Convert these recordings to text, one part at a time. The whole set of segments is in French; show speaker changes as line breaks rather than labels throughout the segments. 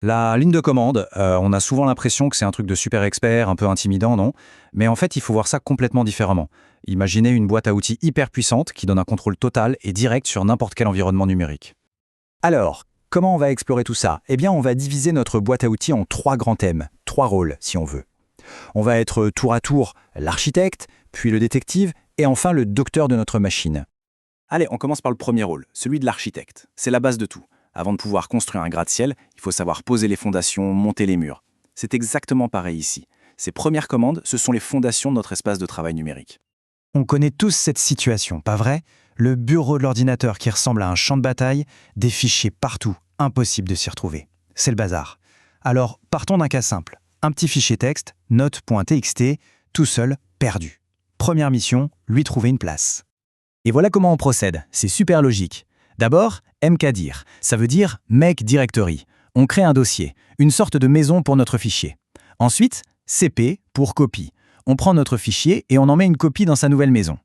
La ligne de commande, on a souvent l'impression que c'est un truc de super expert, un peu intimidant, non? Mais en fait, il faut voir ça complètement différemment. Imaginez une boîte à outils hyper puissante qui donne un contrôle total et direct sur n'importe quel environnement numérique.
Alors, comment on va explorer tout ça? Eh bien, on va diviser notre boîte à outils en 3 grands thèmes, 3 rôles si on veut. On va être tour à tour l'architecte, puis le détective, et enfin le docteur de notre machine.
Allez, on commence par le premier rôle, celui de l'architecte. C'est la base de tout. Avant de pouvoir construire un gratte-ciel, il faut savoir poser les fondations, monter les murs. C'est exactement pareil ici. Ces premières commandes, ce sont les fondations de notre espace de travail numérique.
On connaît tous cette situation, pas vrai? Le bureau de l'ordinateur qui ressemble à un champ de bataille, des fichiers partout, impossible de s'y retrouver. C'est le bazar. Alors, partons d'un cas simple. Un petit fichier texte, note.txt, tout seul, perdu. Première mission, lui trouver une place. Et voilà comment on procède, c'est super logique. D'abord, mkdir, ça veut dire Make Directory. On crée un dossier, une sorte de maison pour notre fichier. Ensuite, cp pour copie. On prend notre fichier et on en met une copie dans sa nouvelle maison.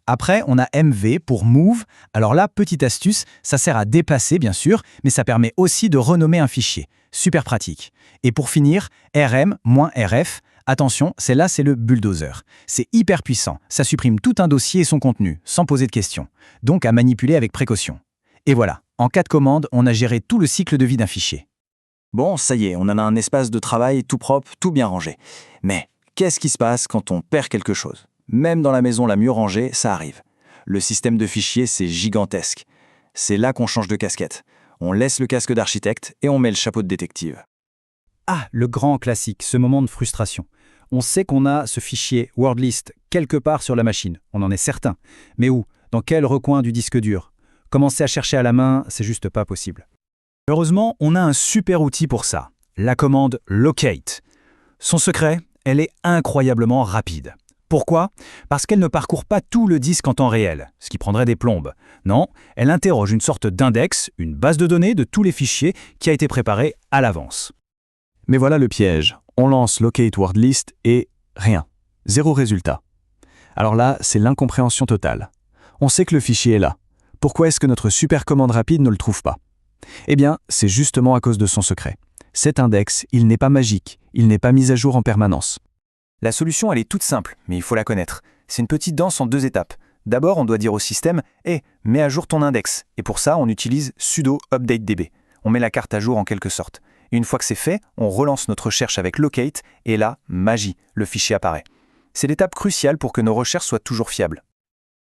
Après, on a mv pour move. Alors là, petite astuce, ça sert à déplacer bien sûr, mais ça permet aussi de renommer un fichier. Super pratique. Et pour finir, rm-rf. Attention, celle-là, c'est le bulldozer. C'est hyper puissant, ça supprime tout un dossier et son contenu, sans poser de questions. Donc à manipuler avec précaution. Et voilà, en cas de commande, on a géré tout le cycle de vie d'un fichier.
Bon, ça y est, on en a un espace de travail tout propre, tout bien rangé. Mais qu'est-ce qui se passe quand on perd quelque chose? Même dans la maison la mieux rangée, ça arrive. Le système de fichiers, c'est gigantesque. C'est là qu'on change de casquette. On laisse le casque d'architecte et on met le chapeau de détective.
Ah, le grand classique, ce moment de frustration. On sait qu'on a ce fichier WordList quelque part sur la machine, on en est certain. Mais où? Dans quel recoin du disque dur? Commencer à chercher à la main, c'est juste pas possible. Heureusement, on a un super outil pour ça, la commande locate. Son secret, elle est incroyablement rapide. Pourquoi? Parce qu'elle ne parcourt pas tout le disque en temps réel, ce qui prendrait des plombes. Non, elle interroge une sorte d'index, une base de données de tous les fichiers qui a été préparée à l'avance.
Mais voilà le piège. On lance Locate WordList et rien. 0 résultat. Alors là, c'est l'incompréhension totale. On sait que le fichier est là. Pourquoi est-ce que notre super commande rapide ne le trouve pas? Eh bien, c'est justement à cause de son secret. Cet index, il n'est pas magique, il n'est pas mis à jour en permanence.
La solution, elle est toute simple, mais il faut la connaître. C'est une petite danse en 2 étapes. D'abord, on doit dire au système « Hey, mets à jour ton index ». Et pour ça, on utilise sudo updatedb. On met la carte à jour en quelque sorte. Et une fois que c'est fait, on relance notre recherche avec locate, et là, magie, le fichier apparaît. C'est l'étape cruciale pour que nos recherches soient toujours fiables.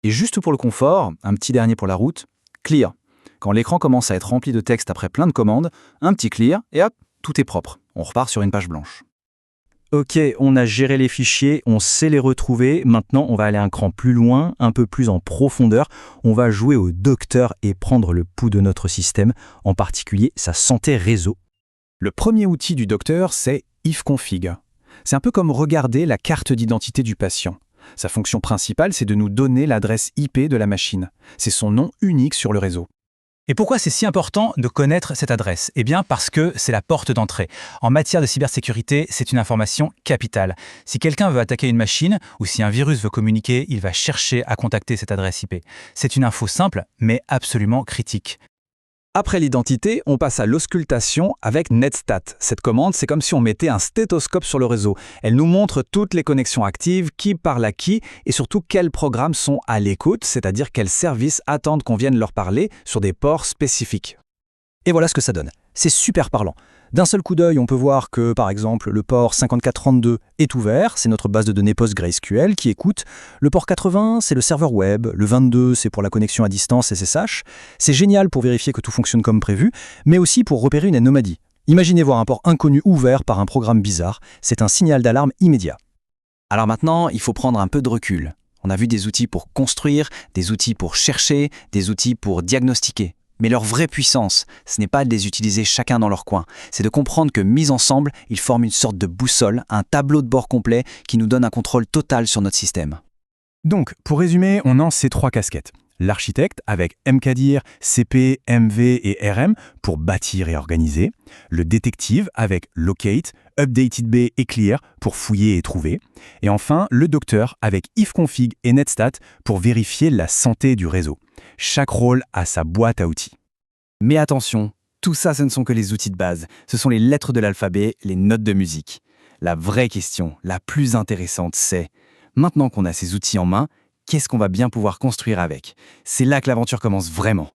Et juste pour le confort, un petit dernier pour la route, clear. Quand l'écran commence à être rempli de texte après plein de commandes, un petit clear, et hop, tout est propre. On repart sur une page blanche.
Ok, on a géré les fichiers, on sait les retrouver. Maintenant, on va aller un cran plus loin, un peu plus en profondeur. On va jouer au docteur et prendre le pouls de notre système, en particulier sa santé réseau.
Le premier outil du docteur, c'est ifconfig. C'est un peu comme regarder la carte d'identité du patient. Sa fonction principale, c'est de nous donner l'adresse IP de la machine. C'est son nom unique sur le réseau.
Et pourquoi c'est si important de connaître cette adresse? Eh bien parce que c'est la porte d'entrée. En matière de cybersécurité, c'est une information capitale. Si quelqu'un veut attaquer une machine ou si un virus veut communiquer, il va chercher à contacter cette adresse IP. C'est une info simple, mais absolument critique.
Après l'identité, on passe à l'auscultation avec netstat. Cette commande, c'est comme si on mettait un stéthoscope sur le réseau. Elle nous montre toutes les connexions actives, qui parle à qui, et surtout quels programmes sont à l'écoute, c'est-à-dire quels services attendent qu'on vienne leur parler sur des ports spécifiques.
Et voilà ce que ça donne. C'est super parlant. D'un seul coup d'œil, on peut voir que, par exemple, le port 5432 est ouvert, c'est notre base de données PostgreSQL qui écoute. Le port 80, c'est le serveur web. Le 22, c'est pour la connexion à distance SSH. C'est génial pour vérifier que tout fonctionne comme prévu, mais aussi pour repérer une anomalie. Imaginez voir un port inconnu ouvert par un programme bizarre. C'est un signal d'alarme immédiat.
Alors maintenant, il faut prendre un peu de recul. On a vu des outils pour construire, des outils pour chercher, des outils pour diagnostiquer. Mais leur vraie puissance, ce n'est pas de les utiliser chacun dans leur coin, c'est de comprendre que mis ensemble, ils forment une sorte de boussole, un tableau de bord complet qui nous donne un contrôle total sur notre système.
Donc, pour résumer, on a ces 3 casquettes. L'architecte avec mkdir, cp, mv et rm pour bâtir et organiser. Le détective avec locate, updatedb et clear pour fouiller et trouver. Et enfin, le docteur avec ifconfig et netstat pour vérifier la santé du réseau. Chaque rôle a sa boîte à outils.
Mais attention,
Tout ça, ce ne sont que les outils de base. Ce sont les lettres de l'alphabet, les notes de musique. La vraie question, la plus intéressante, c'est maintenant qu'on a ces outils en main, qu'est-ce qu'on va bien pouvoir construire avec? C'est là que l'aventure commence vraiment.